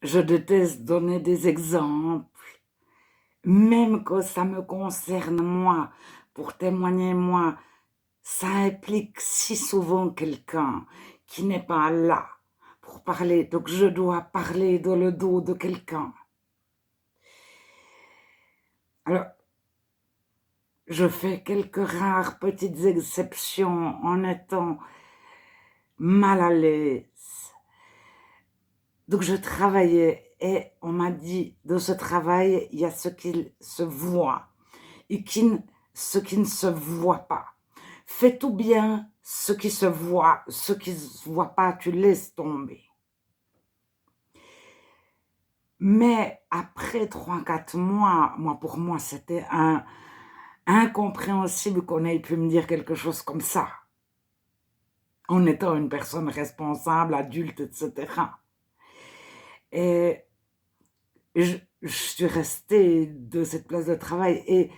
Je déteste donner des exemples, même que ça me concerne moi, pour témoigner moi, ça implique si souvent quelqu'un qui n'est pas là pour parler, donc je dois parler dans le dos de quelqu'un. Alors, je fais quelques rares petites exceptions en étant mal à l'aise. Donc je travaillais et on m'a dit, dans ce travail, il y a ce qui se voit et ce qui ne se voit pas. Fais tout bien ce qui se voit, ce qui ne se voit pas, tu laisses tomber. Mais après 3 4 mois, pour moi, c'était incompréhensible qu'on ait pu me dire quelque chose comme ça, en étant une personne responsable, adulte, etc. Et je suis restée de cette place de travail et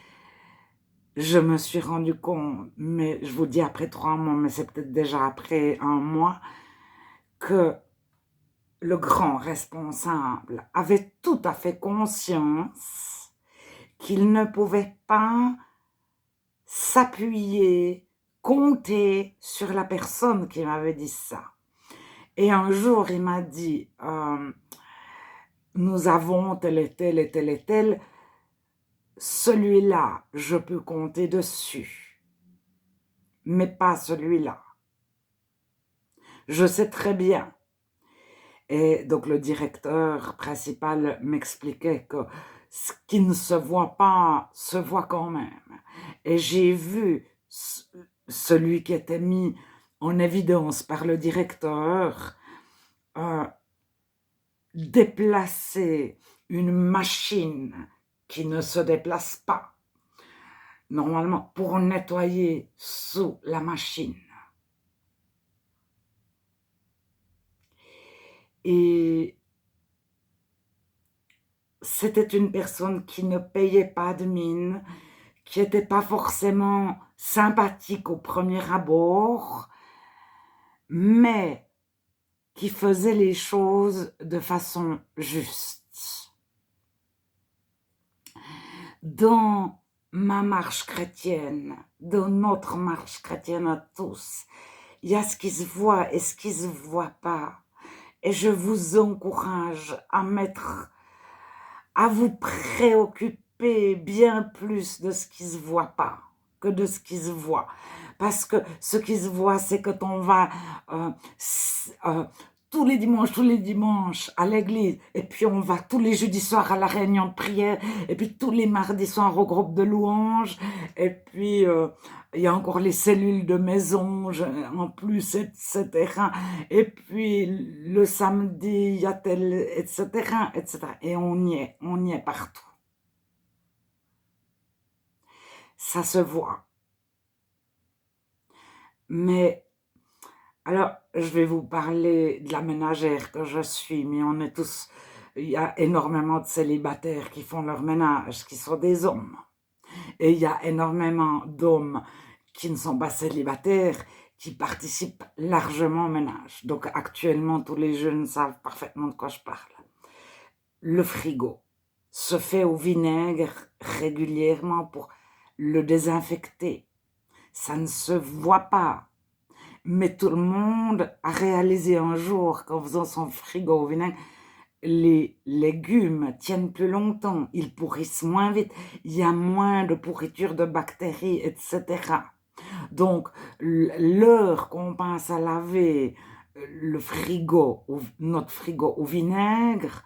je me suis rendu compte, mais je vous dis après 3 mois, mais c'est peut-être déjà après un mois, que le grand responsable avait tout à fait conscience qu'il ne pouvait pas s'appuyer, compter sur la personne qui m'avait dit ça. Et un jour, il m'a dit, nous avons tel et tel et tel et tel, celui-là, je peux compter dessus, mais pas celui-là. Je sais très bien. Et donc le directeur principal m'expliquait que ce qui ne se voit pas se voit quand même. Et j'ai vu celui qui était mis en évidence par le directeur déplacer une machine qui ne se déplace pas, normalement, pour nettoyer sous la machine. Et c'était une personne qui ne payait pas de mine, qui n'était pas forcément sympathique au premier abord, mais qui faisait les choses de façon juste. Dans ma marche chrétienne, dans notre marche chrétienne à tous, il y a ce qui se voit et ce qui ne se voit pas. Et je vous encourage à vous préoccuper bien plus de ce qui ne se voit pas que de ce qui se voit. Parce que ce qui se voit, c'est que on va tous les dimanches à l'église, et puis on va tous les jeudis soirs à la réunion de prière, et puis tous les mardis soirs au groupe de louanges, et puis il y a encore les cellules de maison en plus, etc. Et puis le samedi, il y a tel, etc., etc. Et on y est partout. Ça se voit. Mais, alors, je vais vous parler de la ménagère que je suis, mais on est tous, il y a énormément de célibataires qui font leur ménage, qui sont des hommes. Et il y a énormément d'hommes qui ne sont pas célibataires, qui participent largement au ménage. Donc actuellement, tous les jeunes savent parfaitement de quoi je parle. Le frigo se fait au vinaigre régulièrement pour le désinfecter. Ça ne se voit pas. Mais tout le monde a réalisé un jour qu'en faisant son frigo au vinaigre, les légumes tiennent plus longtemps, ils pourrissent moins vite, il y a moins de pourriture de bactéries, etc. Donc, l'heure qu'on passe à laver notre frigo au vinaigre,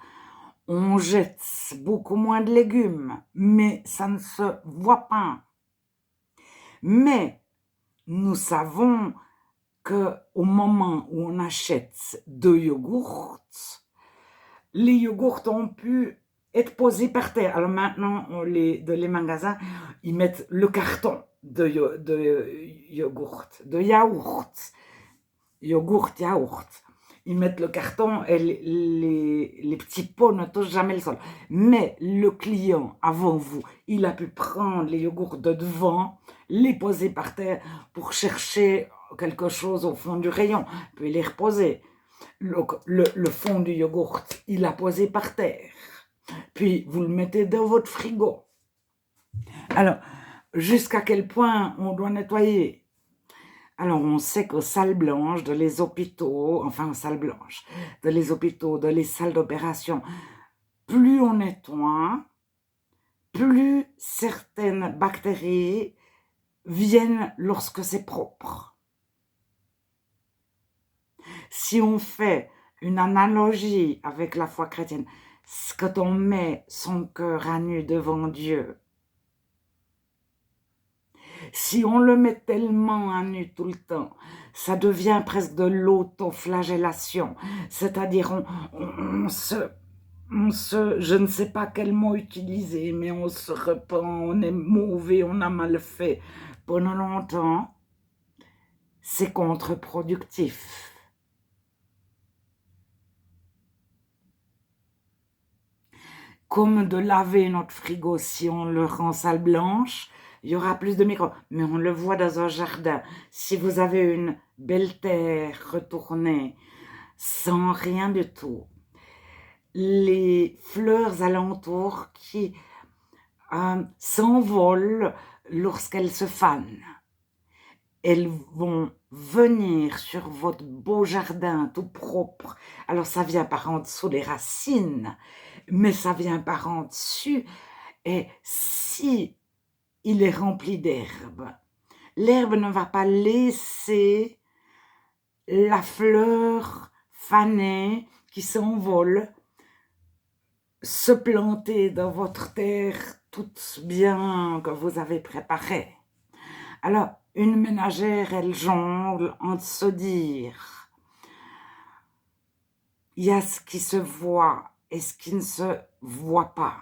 on jette beaucoup moins de légumes, mais ça ne se voit pas. Mais nous savons qu'au moment où on achète 2 yogourts, les yogourts ont pu être posés par terre. Alors maintenant, dans les magasins, ils mettent le carton de yaourt. Ils mettent le carton et les petits pots ne touchent jamais le sol. Mais le client, avant vous, il a pu prendre les yogourts de devant, les poser par terre pour chercher quelque chose au fond du rayon, puis les reposer. le fond du yogourt, il a posé par terre. Puis, vous le mettez dans votre frigo. Alors, jusqu'à quel point on doit nettoyer? Alors, on sait qu'aux salles blanches de les hôpitaux, enfin aux salles blanches, de les hôpitaux, de les salles d'opération, plus on nettoie, plus certaines bactéries viennent lorsque c'est propre. Si on fait une analogie avec la foi chrétienne, quand on met son cœur à nu devant Dieu, si on le met tellement à nu tout le temps, ça devient presque de l'autoflagellation. C'est-à-dire, je ne sais pas quel mot utiliser, mais on se repent, on est mauvais, on a mal fait. Pendant longtemps, c'est contre-productif. Comme de laver notre frigo, si on le rend salle blanche, il y aura plus de microbes. Mais on le voit dans un jardin. Si vous avez une belle terre retournée, sans rien du tout, les fleurs alentours qui s'envolent lorsqu'elles se fanent, elles vont venir sur votre beau jardin tout propre. Alors ça vient par en dessous des racines, mais ça vient par en dessus. Et si il est rempli d'herbe, l'herbe ne va pas laisser la fleur fanée qui s'envole se planter dans votre terre toute bien que vous avez préparée. Alors, une ménagère, elle jongle entre se dire, il y a ce qui se voit et ce qui ne se voit pas.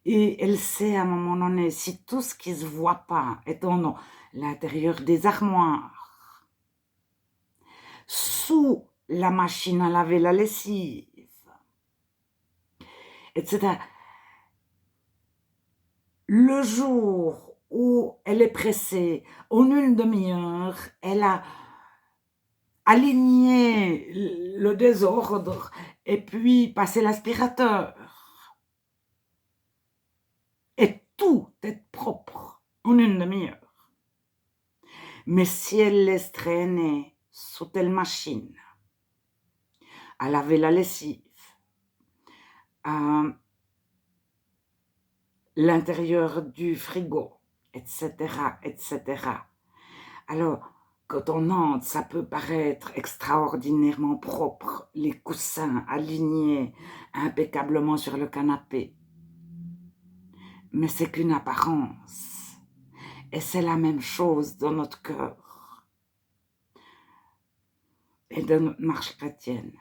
Et elle sait à un moment donné, si tout ce qui ne se voit pas est dans l'intérieur des armoires, sous la machine à laver la lessive, etc. Le jour où elle est pressée, en une demi-heure, elle a aligné le désordre et puis passé l'aspirateur. Et tout est propre en une demi-heure. Mais si elle laisse traîner sous telle machine, à laver la lessive, à l'intérieur du frigo, etc., etc. Alors, quand on entre, ça peut paraître extraordinairement propre, les coussins alignés impeccablement sur le canapé. Mais c'est qu'une apparence. Et c'est la même chose dans notre cœur et dans notre marche chrétienne.